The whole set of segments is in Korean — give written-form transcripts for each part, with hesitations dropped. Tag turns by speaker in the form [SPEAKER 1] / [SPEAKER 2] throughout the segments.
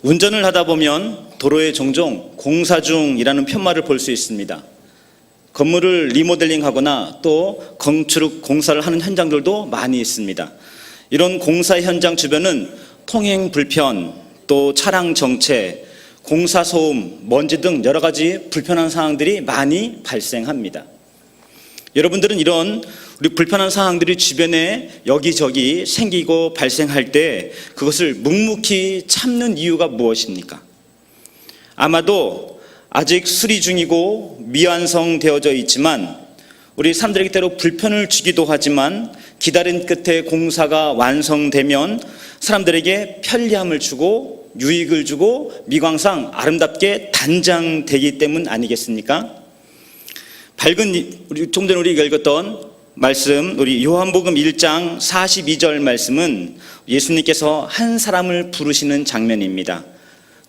[SPEAKER 1] 운전을 하다 보면 도로에 종종 공사 중이라는 편말을 볼 수 있습니다. 건물을 리모델링하거나 또 건축 공사를 하는 현장들도 많이 있습니다. 이런 공사 현장 주변은 통행 불편, 또 차량 정체, 공사 소음, 먼지 등 여러 가지 불편한 상황들이 많이 발생합니다. 여러분들은 이런 우리 불편한 상황들이 주변에 여기저기 생기고 발생할 때 그것을 묵묵히 참는 이유가 무엇입니까? 아마도 아직 수리 중이고 미완성되어져 있지만 우리 사람들에게 때로 불편을 주기도 하지만 기다린 끝에 공사가 완성되면 사람들에게 편리함을 주고 유익을 주고 미광상 아름답게 단장되기 때문 아니겠습니까? 우리 좀 전에 우리가 읽었던 말씀, 우리 요한복음 1장 42절 말씀은 예수님께서 한 사람을 부르시는 장면입니다.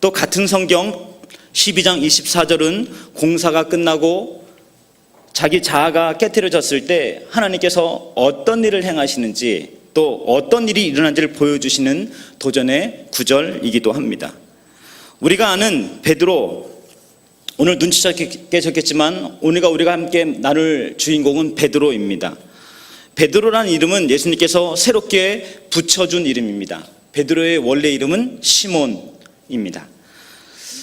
[SPEAKER 1] 또 같은 성경 12장 24절은 공사가 끝나고 자기 자아가 깨트려졌을 때 하나님께서 어떤 일을 행하시는지 또 어떤 일이 일어난지를 보여주시는 도전의 구절이기도 합니다. 우리가 아는 베드로, 오늘 눈치채셨겠지만 오늘과 우리가 함께 나눌 주인공은 베드로입니다. 베드로라는 이름은 예수님께서 새롭게 붙여준 이름입니다. 베드로의 원래 이름은 시몬입니다.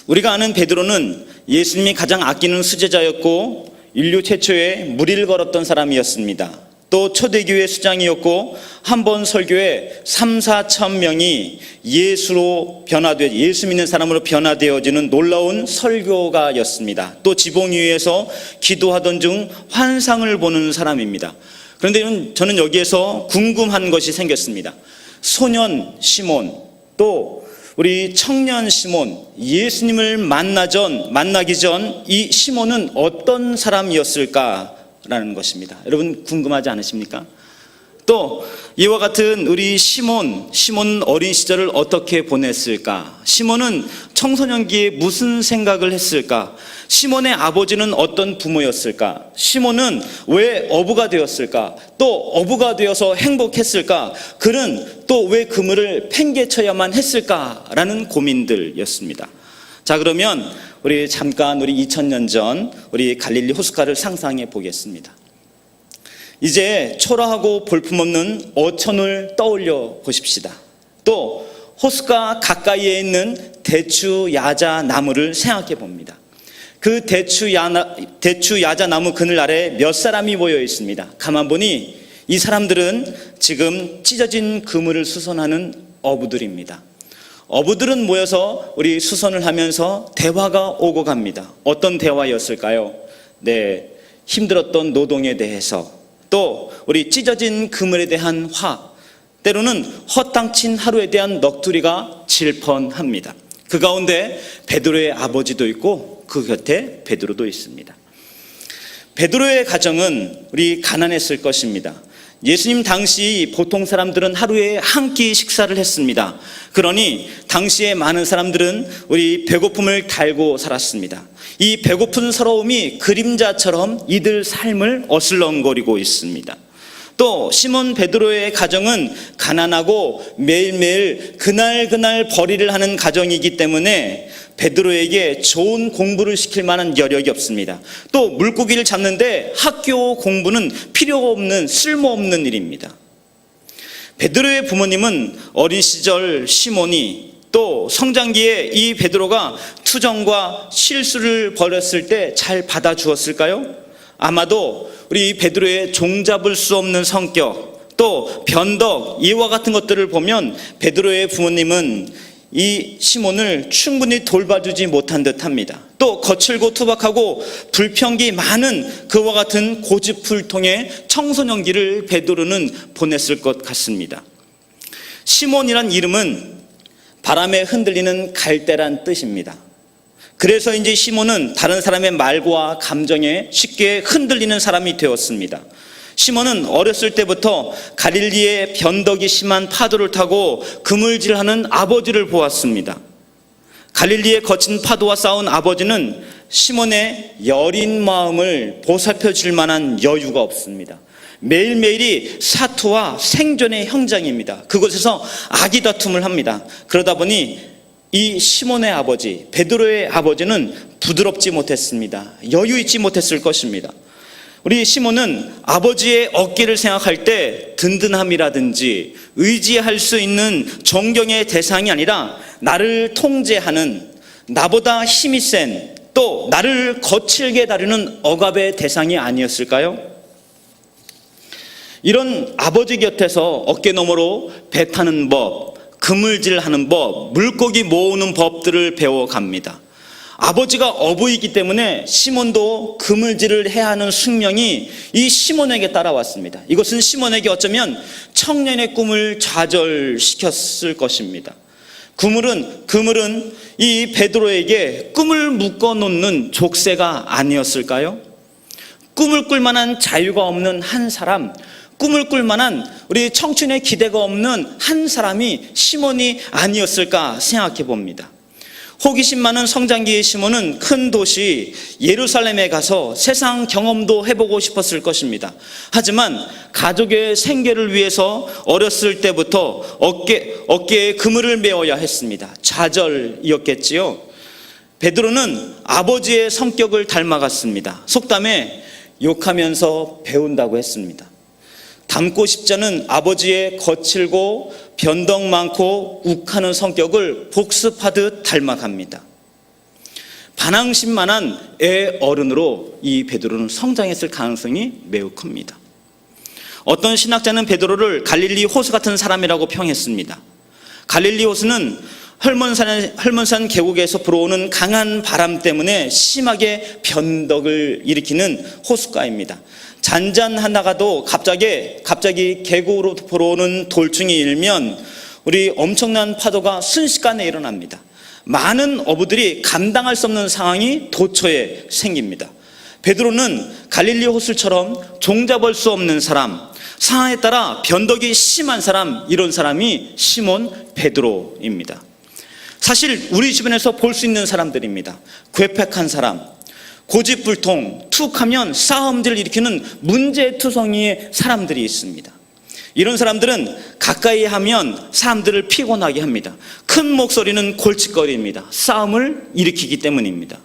[SPEAKER 1] 우리가 아는 베드로는 예수님이 가장 아끼는 수제자였고 인류 최초의 무리를 걸었던 사람이었습니다. 또 초대교회 수장이었고 한 번 설교에 3,4천 명이 예수 믿는 사람으로 변화되어지는 놀라운 설교가였습니다. 또 지붕 위에서 기도하던 중 환상을 보는 사람입니다. 그런데 저는 여기에서 궁금한 것이 생겼습니다. 소년 시몬, 또 우리 청년 시몬, 예수님을 만나기 전 이 시몬은 어떤 사람이었을까라는 것입니다. 여러분 궁금하지 않으십니까? 또 이와 같은 우리 시몬 어린 시절을 어떻게 보냈을까? 시몬은 청소년기에 무슨 생각을 했을까? 시몬의 아버지는 어떤 부모였을까? 시몬은 왜 어부가 되었을까? 또 어부가 되어서 행복했을까? 그는 또 왜 그물을 팽개쳐야만 했을까라는 고민들이었습니다. 자, 그러면 우리 잠깐 우리 2000년 전 우리 갈릴리 호숫가를 상상해 보겠습니다. 이제 초라하고 볼품없는 어촌을 떠올려 보십시다. 또 호숫가 가까이에 있는 대추 야자 나무를 생각해 봅니다. 그 대추 야자 나무 그늘 아래 몇 사람이 모여 있습니다. 가만 보니 이 사람들은 지금 찢어진 그물을 수선하는 어부들입니다. 어부들은 모여서 우리 수선을 하면서 대화가 오고 갑니다. 어떤 대화였을까요? 네, 힘들었던 노동에 대해서, 또 우리 찢어진 그물에 대한 때로는 헛땅친 하루에 대한 넋두리가 질펀합니다. 그 가운데 베드로의 아버지도 있고 그 곁에 베드로도 있습니다. 베드로의 가정은 우리 가난했을 것입니다. 예수님 당시 보통 사람들은 하루에 한 끼 식사를 했습니다. 그러니 당시에 많은 사람들은 우리 배고픔을 달고 살았습니다. 이 배고픈 서러움이 그림자처럼 이들 삶을 어슬렁거리고 있습니다. 또 시몬 베드로의 가정은 가난하고 매일매일 그날 벌이를 하는 가정이기 때문에 베드로에게 좋은 공부를 시킬 만한 여력이 없습니다. 또 물고기를 잡는데 학교 공부는 필요 없는 쓸모없는 일입니다. 베드로의 부모님은 어린 시절 시몬이 또 성장기에 이 베드로가 투정과 실수를 벌였을 때 잘 받아주었을까요? 아마도 우리 베드로의 종잡을 수 없는 성격, 또 변덕, 이와 같은 것들을 보면 베드로의 부모님은 이 시몬을 충분히 돌봐주지 못한 듯합니다. 또 거칠고 투박하고 불평기 많은 그와 같은 고집불통의 청소년기를 베드로는 보냈을 것 같습니다. 시몬이란 이름은 바람에 흔들리는 갈대란 뜻입니다. 그래서 이제 시몬은 다른 사람의 말과 감정에 쉽게 흔들리는 사람이 되었습니다. 시몬은 어렸을 때부터 갈릴리의 변덕이 심한 파도를 타고 그물질하는 아버지를 보았습니다. 갈릴리의 거친 파도와 싸운 아버지는 시몬의 여린 마음을 보살펴 줄 만한 여유가 없습니다. 매일매일이 사투와 생존의 현장입니다. 그곳에서 아기다툼을 합니다. 그러다 보니 이 시몬의 아버지, 베드로의 아버지는 부드럽지 못했습니다. 여유 있지 못했을 것입니다. 우리 시몬은 아버지의 어깨를 생각할 때 든든함이라든지 의지할 수 있는 존경의 대상이 아니라 나를 통제하는, 나보다 힘이 센, 또 나를 거칠게 다루는 억압의 대상이 아니었을까요? 이런 아버지 곁에서 어깨 너머로 배 타는 법, 그물질하는 법, 물고기 모으는 법들을 배워갑니다. 아버지가 어부이기 때문에 시몬도 그물질을 해야 하는 숙명이 이 시몬에게 따라왔습니다. 이것은 시몬에게 어쩌면 청년의 꿈을 좌절시켰을 것입니다. 그물은 이 베드로에게 꿈을 묶어놓는 족쇄가 아니었을까요? 꿈을 꿀 만한 자유가 없는 한 사람, 꿈을 꿀 만한 우리 청춘의 기대가 없는 한 사람이 시몬이 아니었을까 생각해 봅니다. 호기심 많은 성장기의 시몬은 큰 도시 예루살렘에 가서 세상 경험도 해보고 싶었을 것입니다. 하지만 가족의 생계를 위해서 어렸을 때부터 어깨에 그물을 메어야 했습니다. 좌절이었겠지요. 베드로는 아버지의 성격을 닮아갔습니다. 속담에 욕하면서 배운다고 했습니다. 닮고 싶지 않은 아버지의 거칠고 변덕 많고 욱하는 성격을 복습하듯 닮아갑니다. 반항심만한 애 어른으로 이 베드로는 성장했을 가능성이 매우 큽니다. 어떤 신학자는 베드로를 갈릴리 호수 같은 사람이라고 평했습니다. 갈릴리 호수는 헐몬산 계곡에서 불어오는 강한 바람 때문에 심하게 변덕을 일으키는 호숫가입니다. 잔잔하다가도 갑자기 계곡으로 불어오는 돌충이 일면 우리 엄청난 파도가 순식간에 일어납니다. 많은 어부들이 감당할 수 없는 상황이 도처에 생깁니다. 베드로는 갈릴리 호수처럼 종잡을 수 없는 사람, 상황에 따라 변덕이 심한 사람, 이런 사람이 시몬 베드로입니다. 사실 우리 주변에서 볼 수 있는 사람들입니다. 괴팍한 사람, 고집불통, 툭하면 싸움들을 일으키는 문제투성이의 사람들이 있습니다. 이런 사람들은 가까이 하면 사람들을 피곤하게 합니다. 큰 목소리는 골칫거리입니다. 싸움을 일으키기 때문입니다.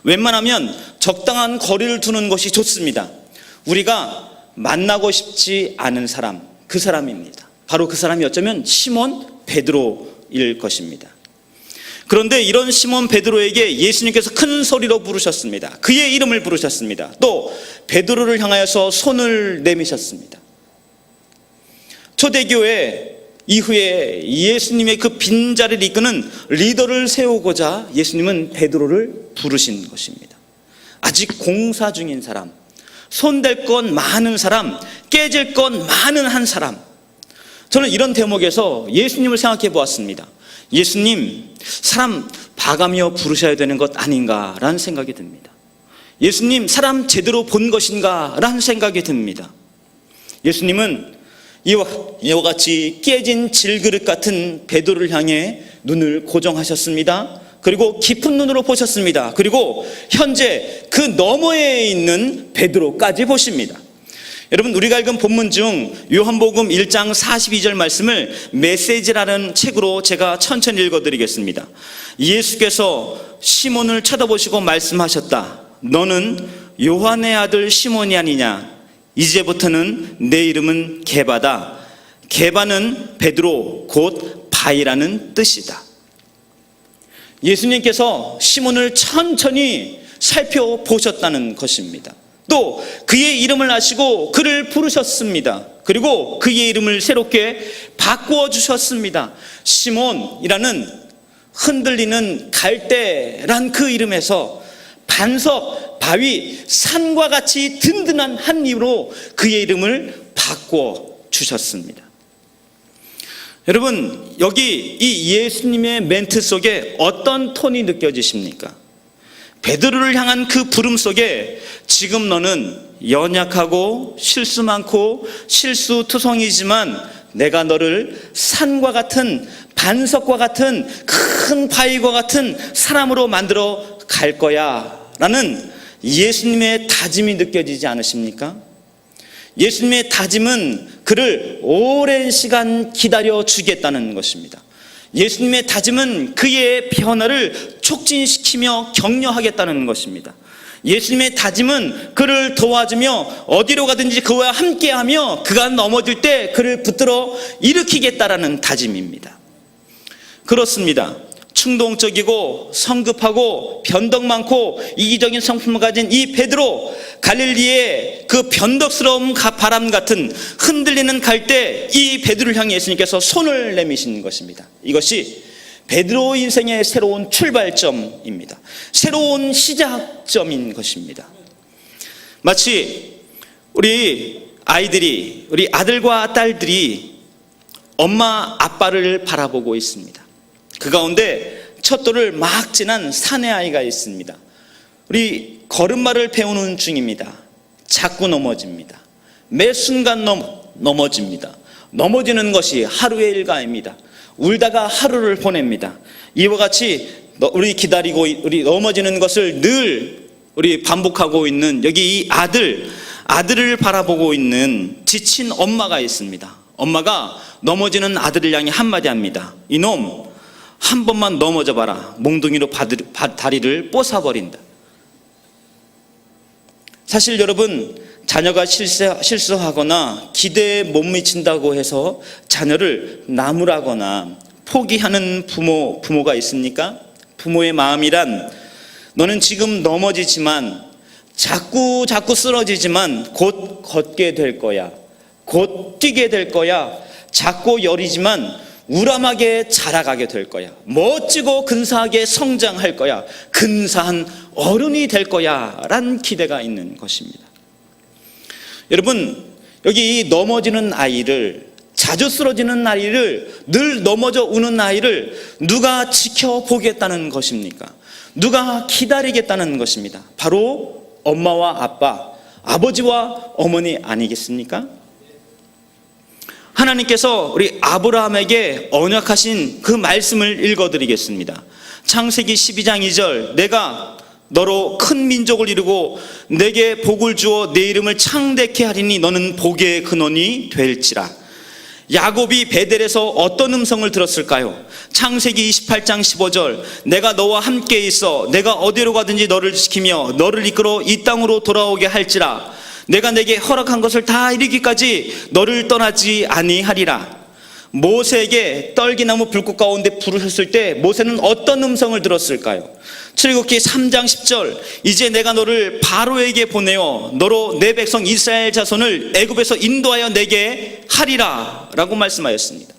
[SPEAKER 1] 웬만하면 적당한 거리를 두는 것이 좋습니다. 우리가 만나고 싶지 않은 사람, 그 사람입니다. 바로 그 사람이 어쩌면 시몬 베드로일 것입니다. 그런데 이런 시몬 베드로에게 예수님께서 큰 소리로 부르셨습니다. 그의 이름을 부르셨습니다. 또 베드로를 향하여서 손을 내미셨습니다. 초대교회 이후에 예수님의 그 빈자리를 이끄는 리더를 세우고자 예수님은 베드로를 부르신 것입니다. 아직 공사 중인 사람, 손댈 건 많은 사람, 깨질 건 많은 한 사람. 저는 이런 대목에서 예수님을 생각해 보았습니다. 예수님, 사람 봐가며 부르셔야 되는 것 아닌가라는 생각이 듭니다. 예수님, 사람 제대로 본 것인가라는 생각이 듭니다. 예수님은 이와 같이 깨진 질그릇 같은 베드로를 향해 눈을 고정하셨습니다. 그리고 깊은 눈으로 보셨습니다. 그리고 현재 그 너머에 있는 베드로까지 보십니다. 여러분, 우리가 읽은 본문 중 요한복음 1장 42절 말씀을 메시지라는 책으로 제가 천천히 읽어드리겠습니다. 예수께서 시몬을 쳐다보시고 말씀하셨다. 너는 요한의 아들 시몬이 아니냐. 이제부터는 내 이름은 게바다. 게바는 베드로 곧 바위라는 뜻이다. 예수님께서 시몬을 천천히 살펴보셨다는 것입니다. 또 그의 이름을 아시고 그를 부르셨습니다. 그리고 그의 이름을 새롭게 바꾸어 주셨습니다. 시몬이라는 흔들리는 갈대란 그 이름에서 반석, 바위, 산과 같이 든든한 한 이름으로 그의 이름을 바꾸어 주셨습니다. 여러분, 여기 이 예수님의 멘트 속에 어떤 톤이 느껴지십니까? 베드로를 향한 그 부름 속에 지금 너는 연약하고 실수 많고 실수투성이지만 내가 너를 산과 같은 반석과 같은 큰 바위와 같은 사람으로 만들어 갈 거야 라는 예수님의 다짐이 느껴지지 않으십니까? 예수님의 다짐은 그를 오랜 시간 기다려 주겠다는 것입니다. 예수님의 다짐은 그의 변화를 촉진시키며 격려하겠다는 것입니다. 예수님의 다짐은 그를 도와주며 어디로 가든지 그와 함께하며 그가 넘어질 때 그를 붙들어 일으키겠다라는 다짐입니다. 그렇습니다. 충동적이고 성급하고 변덕 많고 이기적인 성품을 가진 이 베드로, 갈릴리의 그 변덕스러운 바람 같은 흔들리는 갈대, 이 베드로를 향해 예수님께서 손을 내미신 것입니다. 이것이 베드로 인생의 새로운 출발점입니다. 새로운 시작점인 것입니다. 마치 우리 아이들이, 우리 아들과 딸들이 엄마 아빠를 바라보고 있습니다. 그 가운데 첫 돌을 막 지난 사내 아이가 있습니다. 우리 걸음마를 배우는 중입니다. 자꾸 넘어집니다. 매 순간 넘어집니다. 넘어지는 것이 하루의 일과입니다. 울다가 하루를 보냅니다. 이와 같이 우리 기다리고 우리 넘어지는 것을 늘 우리 반복하고 있는 여기 이 아들을 바라보고 있는 지친 엄마가 있습니다. 엄마가 넘어지는 아들을 향해 한마디 합니다. 이놈, 한 번만 넘어져 봐라. 몽둥이로 다리를 뽀사버린다. 사실 여러분, 자녀가 실수하거나 기대에 못 미친다고 해서 자녀를 나무라거나 포기하는 부모가 있습니까? 부모의 마음이란, 너는 지금 넘어지지만 자꾸 쓰러지지만 곧 걷게 될 거야. 곧 뛰게 될 거야. 작고 여리지만 우람하게 자라가게 될 거야. 멋지고 근사하게 성장할 거야. 근사한 어른이 될 거야. 란 기대가 있는 것입니다. 여러분, 여기 넘어지는 아이를, 자주 쓰러지는 아이를, 늘 넘어져 우는 아이를 누가 지켜보겠다는 것입니까? 누가 기다리겠다는 것입니다. 바로 엄마와 아빠, 아버지와 어머니 아니겠습니까? 하나님께서 우리 아브라함에게 언약하신 그 말씀을 읽어드리겠습니다. 창세기 12장 2절, 내가 너로 큰 민족을 이루고 내게 복을 주어 내 이름을 창대케 하리니 너는 복의 근원이 될지라. 야곱이 베델에서 어떤 음성을 들었을까요? 창세기 28장 15절, 내가 너와 함께 있어 내가 어디로 가든지 너를 지키며 너를 이끌어 이 땅으로 돌아오게 할지라. 내가 내게 허락한 것을 다 이루기까지 너를 떠나지 아니하리라. 모세에게 떨기나무 불꽃 가운데 부르셨을 때 모세는 어떤 음성을 들었을까요? 출애굽기 3장 10절, 이제 내가 너를 바로에게 보내어 너로 내 백성 이스라엘 자손을 애굽에서 인도하여 내게 하리라 라고 말씀하였습니다.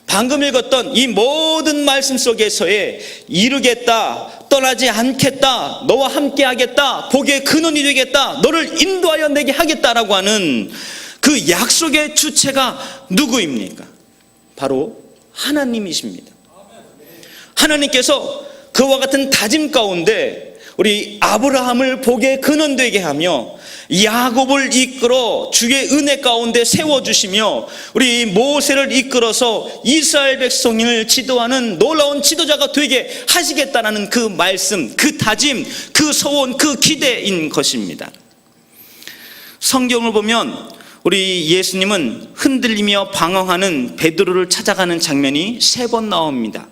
[SPEAKER 1] 방금 읽었던 이 모든 말씀 속에서의 이루겠다, 떠나지 않겠다, 너와 함께 하겠다, 복의 근원이 되겠다, 너를 인도하여 내게 하겠다라고 하는 그 약속의 주체가 누구입니까? 바로 하나님이십니다. 하나님께서 그와 같은 다짐 가운데 우리 아브라함을 복의 근원 되게 하며 야곱을 이끌어 주의 은혜 가운데 세워주시며 우리 모세를 이끌어서 이스라엘 백성을 지도하는 놀라운 지도자가 되게 하시겠다는 그 말씀, 그 다짐, 그 소원, 그 기대인 것입니다. 성경을 보면 우리 예수님은 흔들리며 방황하는 베드로를 찾아가는 장면이 3번 나옵니다.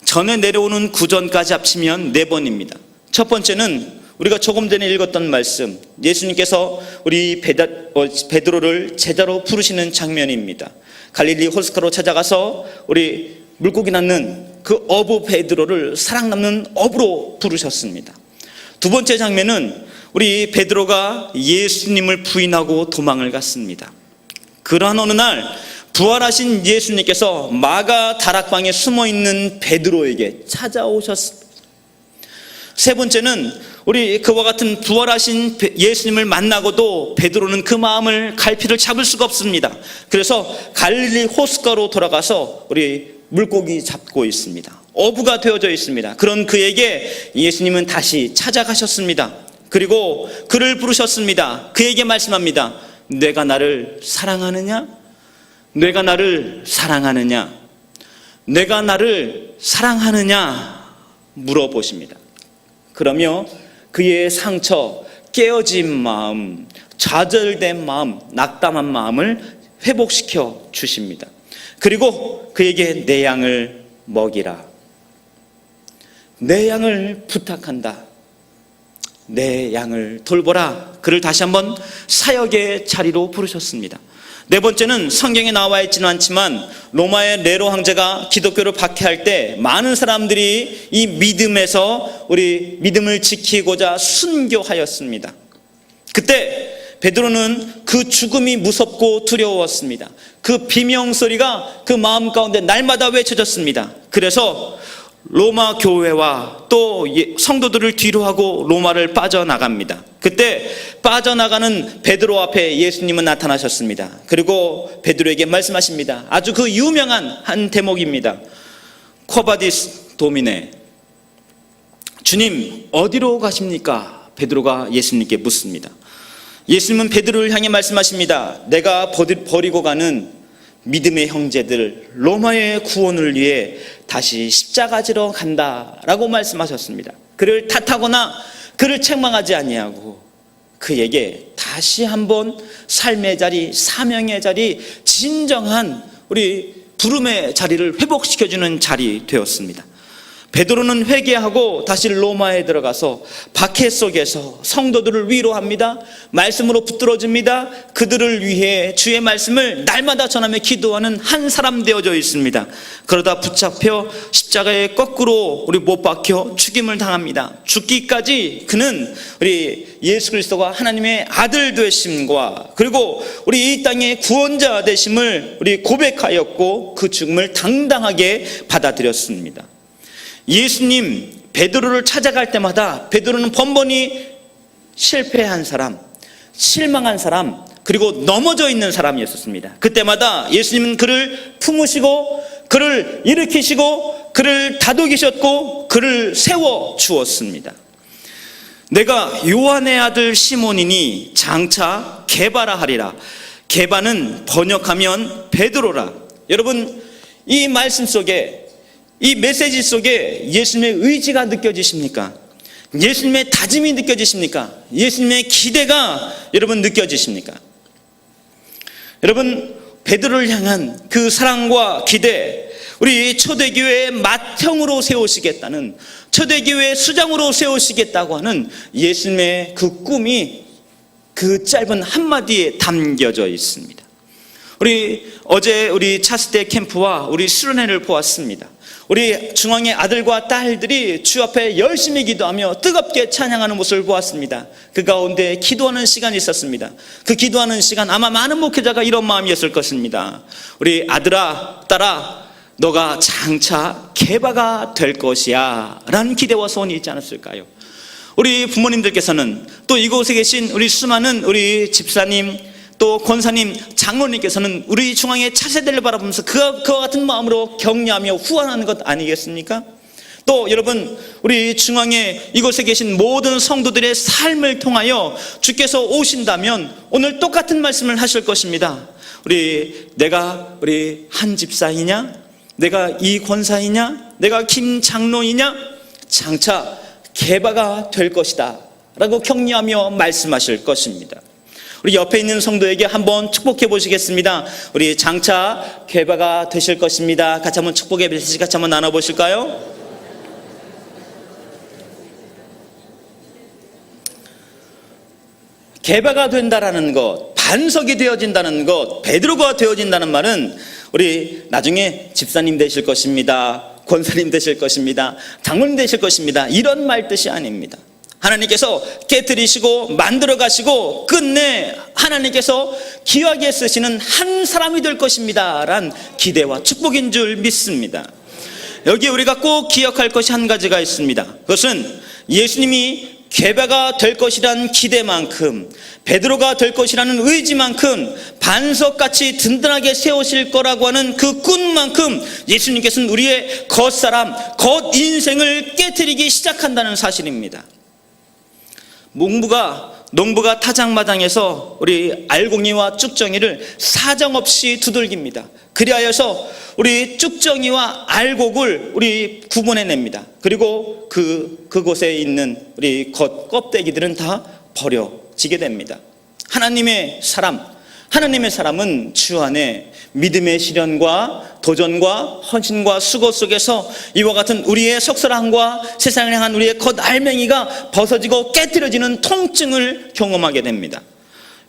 [SPEAKER 1] 전에 내려오는 구전까지 합치면 4번입니다. 첫 번째는 우리가 조금 전에 읽었던 말씀, 예수님께서 우리 베드로를 제자로 부르시는 장면입니다. 갈릴리 호스카로 찾아가서 우리 물고기 낳는 그 어부 베드로를 사랑 남는 어부로 부르셨습니다. 두 번째 장면은 우리 베드로가 예수님을 부인하고 도망을 갔습니다. 그러한 어느 날 부활하신 예수님께서 마가 다락방에 숨어있는 베드로에게 찾아오셨습니다. 세 번째는 우리 그와 같은 부활하신 예수님을 만나고도 베드로는 그 마음을 갈피를 잡을 수가 없습니다. 그래서 갈릴리 호숫가로 돌아가서 우리 물고기 잡고 있습니다. 어부가 되어져 있습니다. 그런 그에게 예수님은 다시 찾아가셨습니다. 그리고 그를 부르셨습니다. 그에게 말씀합니다. 내가 나를 사랑하느냐? 내가 나를 사랑하느냐? 내가 나를 사랑하느냐? 물어보십니다. 그러며 그의 상처, 깨어진 마음, 좌절된 마음, 낙담한 마음을 회복시켜 주십니다. 그리고 그에게 내 양을 먹이라. 내 양을 부탁한다. 내 양을 돌보라. 그를 다시 한번 사역의 자리로 부르셨습니다. 네 번째는 성경에 나와 있지는 않지만 로마의 네로 황제가 기독교를 박해할 때 많은 사람들이 이 믿음에서 우리 믿음을 지키고자 순교하였습니다. 그때 베드로는 그 죽음이 무섭고 두려웠습니다. 그 비명소리가 그 마음 가운데 날마다 외쳐졌습니다. 그래서 로마 교회와 또 성도들을 뒤로하고 로마를 빠져나갑니다. 그때 빠져나가는 베드로 앞에 예수님은 나타나셨습니다. 그리고 베드로에게 말씀하십니다. 아주 그 유명한 한 대목입니다. 쿼바디스 도미네, 주님 어디로 가십니까? 베드로가 예수님께 묻습니다. 예수님은 베드로를 향해 말씀하십니다. 내가 버리고 가는 믿음의 형제들 로마의 구원을 위해 다시 십자가 지러 간다라고 말씀하셨습니다. 그를 탓하거나 그를 책망하지 아니하고 그에게 다시 한번 삶의 자리, 사명의 자리, 진정한 우리 부름의 자리를 회복시켜주는 자리 되었습니다. 베드로는 회개하고 다시 로마에 들어가서 박해 속에서 성도들을 위로합니다. 말씀으로 붙들어줍니다. 그들을 위해 주의 말씀을 날마다 전하며 기도하는 한 사람 되어져 있습니다. 그러다 붙잡혀 십자가에 거꾸로 못 박혀 죽임을 당합니다. 죽기까지 그는 우리 예수 그리스도가 하나님의 아들 되심과 그리고 우리 이 땅의 구원자 되심을 우리 고백하였고 그 죽음을 당당하게 받아들였습니다. 예수님 베드로를 찾아갈 때마다 베드로는 번번이 실패한 사람, 실망한 사람, 그리고 넘어져 있는 사람이었습니다. 그때마다 예수님은 그를 품으시고 그를 일으키시고 그를 다독이셨고 그를 세워 주었습니다. 내가 요한의 아들 시몬이니 장차 게바라 하리라. 게바는 번역하면 베드로라. 여러분, 이 말씀 속에, 이 메시지 속에 예수님의 의지가 느껴지십니까? 예수님의 다짐이 느껴지십니까? 예수님의 기대가 여러분 느껴지십니까? 여러분, 베드로를 향한 그 사랑과 기대, 우리 초대교회의 맏형으로 세우시겠다는, 초대교회의 수장으로 세우시겠다고 하는 예수님의 그 꿈이 그 짧은 한마디에 담겨져 있습니다. 어제 우리 차스대 캠프와 우리 수련회를 보았습니다. 우리 중앙의 아들과 딸들이 주 앞에 열심히 기도하며 뜨겁게 찬양하는 모습을 보았습니다. 그 가운데 기도하는 시간이 있었습니다. 그 기도하는 시간, 아마 많은 목회자가 이런 마음이었을 것입니다. 우리 아들아, 딸아, 너가 장차 게바가 될 것이야 라는 기대와 소원이 있지 않았을까요? 우리 부모님들께서는, 또 이곳에 계신 우리 수많은 우리 집사님, 또 권사님, 장로님께서는 우리 중앙의 차세대를 바라보면서 그와 같은 마음으로 격려하며 후원하는 것 아니겠습니까? 또 여러분, 우리 중앙에 이곳에 계신 모든 성도들의 삶을 통하여 주께서 오신다면 오늘 똑같은 말씀을 하실 것입니다. 내가 한 집사이냐? 내가 이 권사이냐? 내가 김 장로이냐? 장차 게바가 될 것이다 라고 격려하며 말씀하실 것입니다. 우리 옆에 있는 성도에게 한번 축복해 보시겠습니다. 우리 장차 게바가 되실 것입니다. 같이 한번 축복의 메시지 같이 한번 나눠보실까요? 게바가 된다라는 것, 반석이 되어진다는 것, 베드로가 되어진다는 말은 우리 나중에 집사님 되실 것입니다, 권사님 되실 것입니다, 장로님 되실 것입니다, 이런 말 뜻이 아닙니다. 하나님께서 깨뜨리시고 만들어 가시고 끝내 하나님께서 귀하게 쓰시는 한 사람이 될 것입니다 란 기대와 축복인 줄 믿습니다. 여기 우리가 꼭 기억할 것이 한 가지가 있습니다. 그것은 예수님이 게바가 될 것이라는 기대만큼, 베드로가 될 것이라는 의지만큼, 반석같이 든든하게 세우실 거라고 하는 그 꿈만큼 예수님께서는 우리의 겉사람, 겉인생을 깨뜨리기 시작한다는 사실입니다. 농부가 타작마당에서 우리 알곡이와 쭉정이를 사정없이 두들깁니다. 그리하여서 우리 쭉정이와 알곡을 우리 구분해냅니다. 그리고 그곳에 있는 우리 겉껍데기들은 다 버려지게 됩니다. 하나님의 사람, 하나님의 사람은 주 안에 믿음의 시련과 도전과 헌신과 수고 속에서 이와 같은 우리의 속설함과 세상을 향한 우리의 겉알맹이가 벗어지고 깨트려지는 통증을 경험하게 됩니다.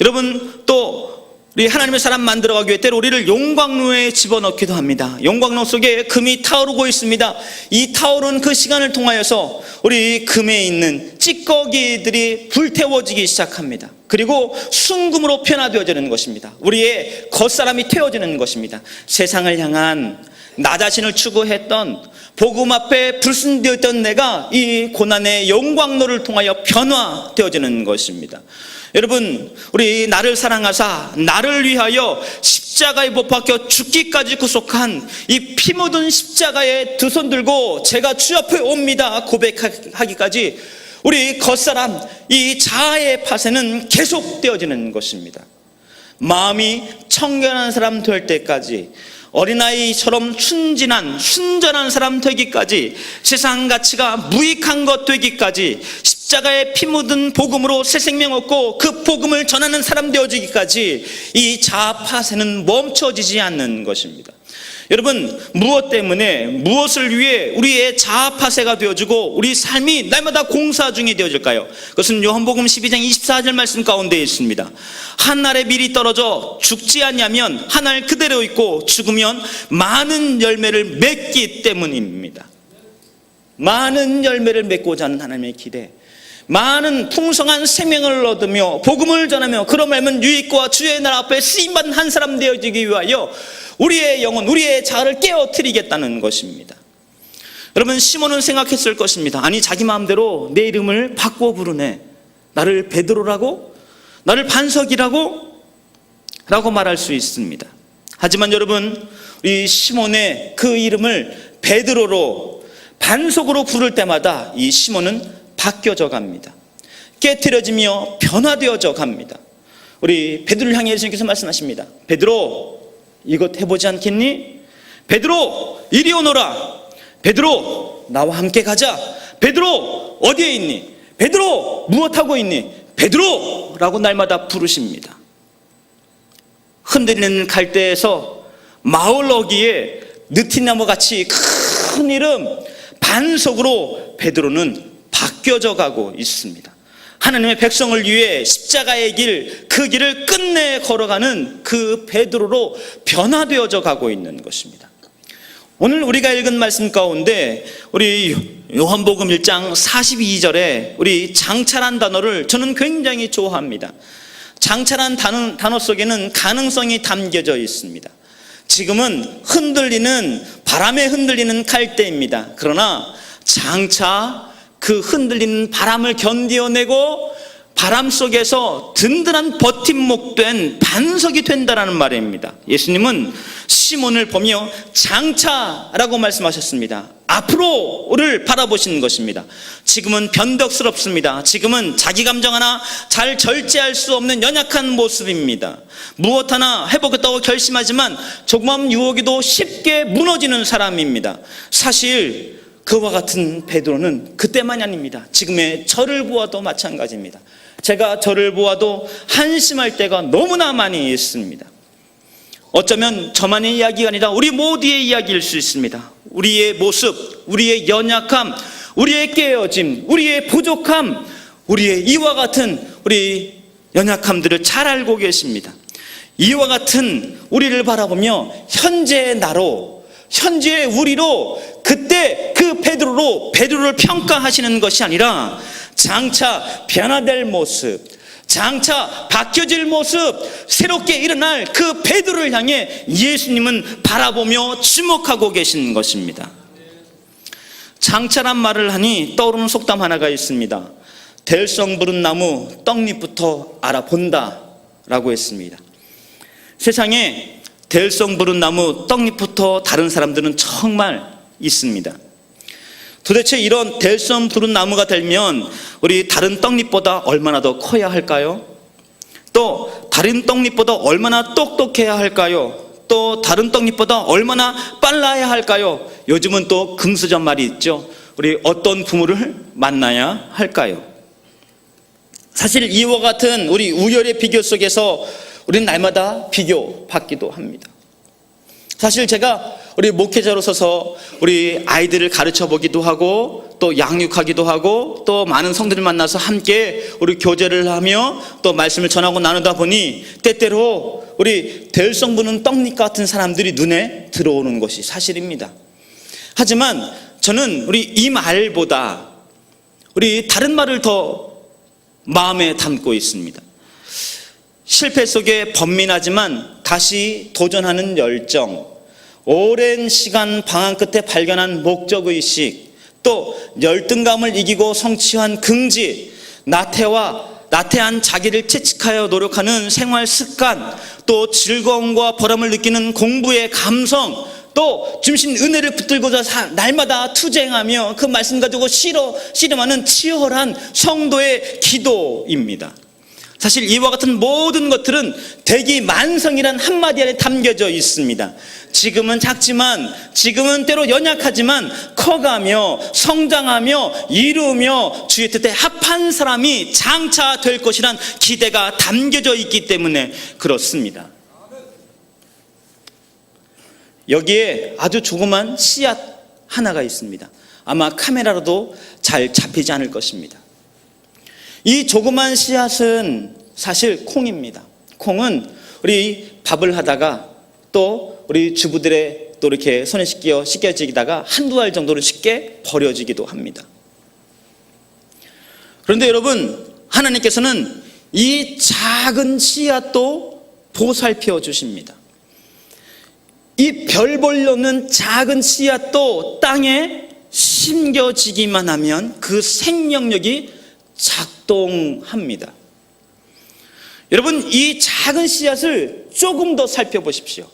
[SPEAKER 1] 여러분, 또 우리 하나님의 사람 만들어가기 위해 때로 우리를 용광로에 집어넣기도 합니다. 용광로 속에 금이 타오르고 있습니다. 이 타오른 그 시간을 통하여서 우리 금에 있는 찌꺼기들이 불태워지기 시작합니다. 그리고 순금으로 변화되어지는 것입니다. 우리의 겉사람이 태워지는 것입니다. 세상을 향한 나 자신을 추구했던 복음 앞에 불순되었던 내가 이 고난의 용광로를 통하여 변화되어지는 것입니다. 여러분, 우리 나를 사랑하사 나를 위하여 십자가에 못 박혀 죽기까지 구속한 이 피 묻은 십자가에 두 손 들고 제가 주 앞에 옵니다 고백하기까지 우리 겉사람, 이 자아의 파쇄는 계속되어지는 것입니다. 마음이 청결한 사람 될 때까지, 어린아이처럼 순전한 사람 되기까지, 세상 가치가 무익한 것 되기까지, 십자가에 피 묻은 복음으로 새 생명 얻고 그 복음을 전하는 사람 되어지기까지 이 자아 파쇄는 멈춰지지 않는 것입니다. 여러분, 무엇 때문에, 무엇을 위해 우리의 자아 파쇄가 되어지고 우리 삶이 날마다 공사 중이 되어질까요? 그것은 요한복음 12장 24절 말씀 가운데 있습니다. 한 알에 밀이 떨어져 죽지 않냐면 한 알 그대로 있고 죽으면 많은 열매를 맺기 때문입니다. 많은 열매를 맺고자 하는 하나님의 기대, 많은 풍성한 생명을 얻으며 복음을 전하며 그런 말면 유익과 주의 나라 앞에 쓰임받는 한 사람 되어지기 위하여 우리의 영혼, 우리의 자아를 깨어뜨리겠다는 것입니다. 여러분, 시몬은 생각했을 것입니다. 아니, 자기 마음대로 내 이름을 바꿔 부르네. 나를 베드로라고? 나를 반석이라고? 라고 말할 수 있습니다. 하지만 여러분, 이 시몬의 그 이름을 베드로로, 반석으로 부를 때마다 이 시몬은 바뀌어져 갑니다. 깨트려지며 변화되어져 갑니다. 우리 베드로를 향해 예수님께서 말씀하십니다. 베드로, 이것 해보지 않겠니? 베드로, 이리 오너라. 베드로, 나와 함께 가자. 베드로, 어디에 있니? 베드로, 무엇하고 있니? 베드로라고 날마다 부르십니다. 흔들리는 갈대에서 마을 어귀에 느티나무같이 큰 이름 반석으로 베드로는 바뀌어져 가고 있습니다. 하나님의 백성을 위해 십자가의 길, 그 길을 끝내 걸어가는 그 베드로로 변화되어져 가고 있는 것입니다. 오늘 우리가 읽은 말씀 가운데 우리 요한복음 1장 42절에 우리 장차란 단어를 저는 굉장히 좋아합니다. 장차란 단어 속에는 가능성이 담겨져 있습니다. 지금은 바람에 흔들리는 갈대입니다. 그러나 장차 그 흔들리는 바람을 견디어내고 바람 속에서 든든한 버팀목된 반석이 된다는 말입니다. 예수님은 시몬을 보며 장차라고 말씀하셨습니다. 앞으로를 바라보시는 것입니다. 지금은 변덕스럽습니다. 지금은 자기 감정 하나 잘 절제할 수 없는 연약한 모습입니다. 무엇 하나 해보겠다고 결심하지만 조그만 유혹에도 쉽게 무너지는 사람입니다. 사실 그와 같은 베드로는 그때만이 아닙니다. 지금의 저를 보아도 마찬가지입니다. 제가 저를 보아도 한심할 때가 너무나 많이 있습니다. 어쩌면 저만의 이야기가 아니라 우리 모두의 이야기일 수 있습니다. 우리의 모습, 우리의 연약함, 우리의 깨어짐, 우리의 부족함, 우리의 이와 같은 우리 연약함들을 잘 알고 계십니다. 이와 같은 우리를 바라보며 현재의 나로, 현재의 우리로, 그때 그 베드로를 평가하시는 것이 아니라 장차 변화될 모습, 장차 바뀌어질 모습, 새롭게 일어날 그 베드로를 향해 예수님은 바라보며 주목하고 계신 것입니다. 장차란 말을 하니 떠오르는 속담 하나가 있습니다. 될성 부른 나무 떡잎부터 알아본다 라고 했습니다. 세상에 될성 부른 나무 떡잎부터 다른 사람들은 정말 있습니다. 도대체 이런 될성 부른 나무가 되면 우리 다른 떡잎보다 얼마나 더 커야 할까요? 또 다른 떡잎보다 얼마나 똑똑해야 할까요? 또 다른 떡잎보다 얼마나 빨라야 할까요? 요즘은 또 금수저 말이 있죠. 우리 어떤 부모를 만나야 할까요? 사실 이와 같은 우리 우열의 비교 속에서 우리는 날마다 비교받기도 합니다. 사실 제가 우리 목회자로 서서 우리 아이들을 가르쳐 보기도 하고 또 양육하기도 하고 또 많은 성도들 만나서 함께 우리 교제를 하며 또 말씀을 전하고 나누다 보니 때때로 우리 대열성부는 떡잎 같은 사람들이 눈에 들어오는 것이 사실입니다. 하지만 저는 우리 이 말보다 우리 다른 말을 더 마음에 담고 있습니다. 실패 속에 번민하지만 다시 도전하는 열정, 오랜 시간 방황 끝에 발견한 목적의식, 또 열등감을 이기고 성취한 긍지, 나태한 자기를 채찍하여 노력하는 생활 습관, 또 즐거움과 보람을 느끼는 공부의 감성, 또 주신 은혜를 붙들고자 날마다 투쟁하며 그 말씀 가지고 씨름하는 치열한 성도의 기도입니다. 사실 이와 같은 모든 것들은 대기만성이란 한마디 안에 담겨져 있습니다. 지금은 작지만, 지금은 때로 연약하지만 커가며 성장하며 이루며 주의 뜻에 합한 사람이 장차 될 것이란 기대가 담겨져 있기 때문에 그렇습니다. 여기에 아주 조그만 씨앗 하나가 있습니다. 아마 카메라로도 잘 잡히지 않을 것입니다. 이 조그만 씨앗은 사실 콩입니다. 콩은 우리 밥을 하다가 또 우리 주부들의 또 이렇게 손에 씻겨지다가 한두 알 정도로 쉽게 버려지기도 합니다. 그런데 여러분, 하나님께서는 이 작은 씨앗도 보살펴 주십니다. 이 별 벌려는 작은 씨앗도 땅에 심겨지기만 하면 그 생명력이 작동합니다. 여러분, 이 작은 씨앗을 조금 더 살펴보십시오.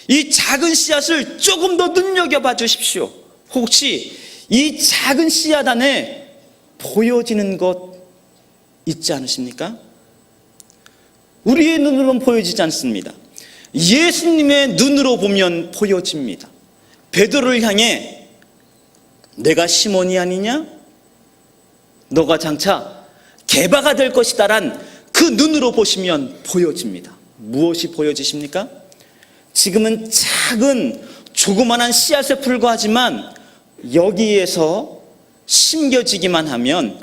[SPEAKER 1] 이 작은 씨앗을 조금 더 눈여겨봐 주십시오. 혹시 이 작은 씨앗 안에 보여지는 것 있지 않으십니까? 우리의 눈으로는 보여지지 않습니다. 예수님의 눈으로 보면 보여집니다. 베드로를 향해 내가 시몬이 아니냐? 너가 장차 게바가 될 것이다란 그 눈으로 보시면 보여집니다. 무엇이 보여지십니까? 지금은 작은 조그만한 씨앗에 불과하지만 여기에서 심겨지기만 하면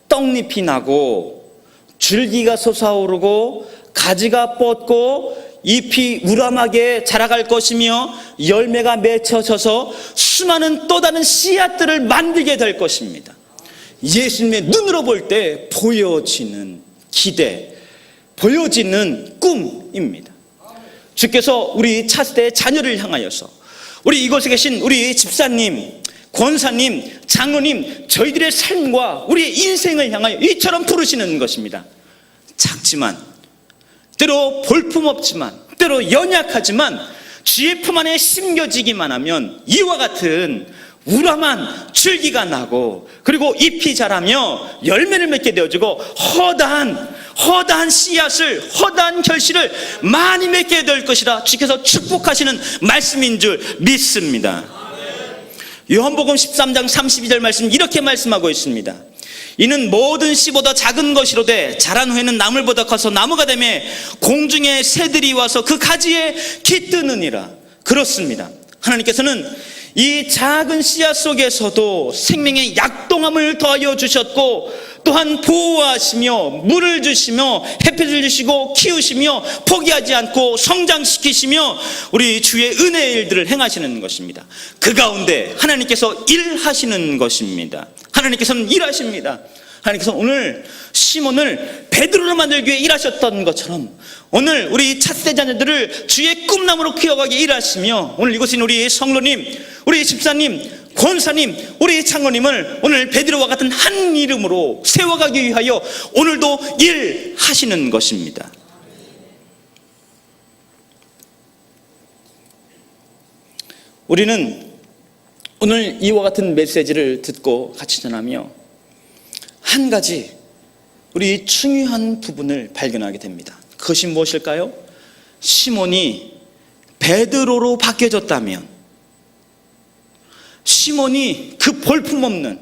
[SPEAKER 1] 떡잎이 나고 줄기가 솟아오르고 가지가 뻗고 잎이 우람하게 자라갈 것이며 열매가 맺혀져서 수많은 또 다른 씨앗들을 만들게 될 것입니다. 예수님의 눈으로 볼 때 보여지는 기대, 보여지는 꿈입니다. 주께서 우리 차세대 자녀를 향하여서 우리 이곳에 계신 우리 집사님, 권사님, 장로님, 저희들의 삶과 우리의 인생을 향하여 이처럼 부르시는 것입니다. 작지만, 때로 볼품없지만, 때로 연약하지만 주의 품 안에 심겨지기만 하면 이와 같은 우람한 줄기가 나고 그리고 잎이 자라며 열매를 맺게 되어지고 허다한 씨앗을, 허다한 결실을 많이 맺게 될 것이라 주께서 축복하시는 말씀인 줄 믿습니다. 요한복음 13장 32절 말씀 이렇게 말씀하고 있습니다. 이는 모든 씨보다 작은 것이로되 자란 후에는 나물보다 커서 나무가 되매 공중의 새들이 와서 그 가지에 깃드느니라. 그렇습니다. 하나님께서는 이 작은 씨앗 속에서도 생명의 약동함을 더하여 주셨고 또한 보호하시며 물을 주시며 햇빛을 주시고 키우시며 포기하지 않고 성장시키시며 우리 주의 은혜의 일들을 행하시는 것입니다. 그 가운데 하나님께서 일하시는 것입니다. 하나님께서는 일하십니다. 하나님께서 오늘 시몬을 베드로로 만들기 위해 일하셨던 것처럼 오늘 우리 차세대 자녀들을 주의 꿈나무로 키워가게 일하시며 오늘 이곳에 있는 우리 성도님, 우리 집사님, 권사님, 우리 장로님을 오늘 베드로와 같은 한 이름으로 세워가기 위하여 오늘도 일하시는 것입니다. 우리는 오늘 이와 같은 메시지를 듣고 같이 전하며 한 가지 우리 중요한 부분을 발견하게 됩니다. 그것이 무엇일까요? 시몬이 베드로로 바뀌어졌다면, 시몬이 그 볼품없는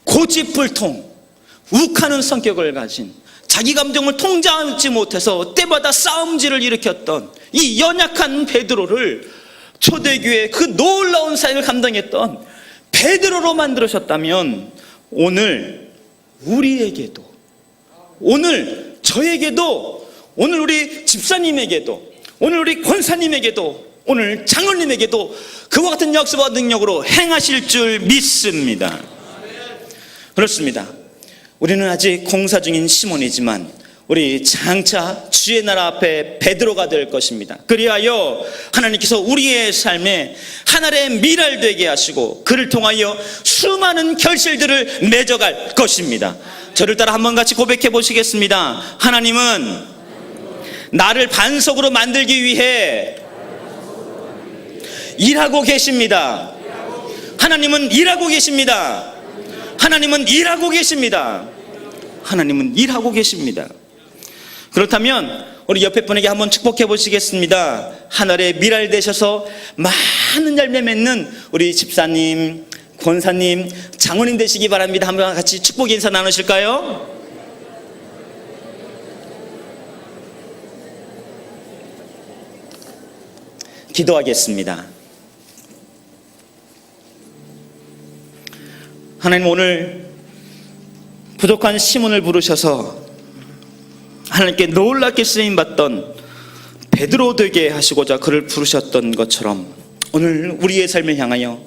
[SPEAKER 1] 고집불통 욱하는 성격을 가진 자기 감정을 통제하지 못해서 때마다 싸움질을 일으켰던 이 연약한 베드로를 초대교회 그 놀라운 사역을 감당했던 베드로로 만들으셨다면 오늘 우리에게도, 오늘 저에게도, 오늘 우리 집사님에게도, 오늘 우리 권사님에게도, 오늘 장로님에게도 그와 같은 역사와 능력으로 행하실 줄 믿습니다. 그렇습니다. 우리는 아직 공사 중인 시몬이지만 우리 장차 주의 나라 앞에 베드로가 될 것입니다. 그리하여 하나님께서 우리의 삶에 하늘의 미랄되게 하시고 그를 통하여 수많은 결실들을 맺어갈 것입니다. 저를 따라 한번 같이 고백해 보시겠습니다. 하나님은 나를 반석으로 만들기 위해 일하고 계십니다. 하나님은 일하고 계십니다. 하나님은 일하고 계십니다. 하나님은 일하고 계십니다. 그렇다면 우리 옆에 분에게 한번 축복해 보시겠습니다. 하늘에 미랄 되셔서 많은 열매 맺는 우리 집사님, 권사님, 장로님 되시기 바랍니다. 한번 같이 축복 인사 나누실까요? 기도하겠습니다. 하나님, 오늘 부족한 시몬을 부르셔서 하나님께 놀랍게 쓰임받던 베드로 되게 하시고자 그를 부르셨던 것처럼 오늘 우리의 삶을 향하여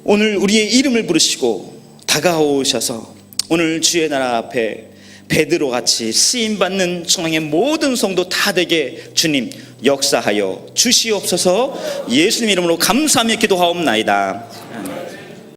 [SPEAKER 1] 오늘 우리의 이름을 부르시고 다가오셔서 오늘 주의 나라 앞에 베드로 같이 쓰임받는 중앙의 모든 성도 다 되게 주님 역사하여 주시옵소서. 예수님 이름으로 감사하며 기도하옵나이다. 아멘.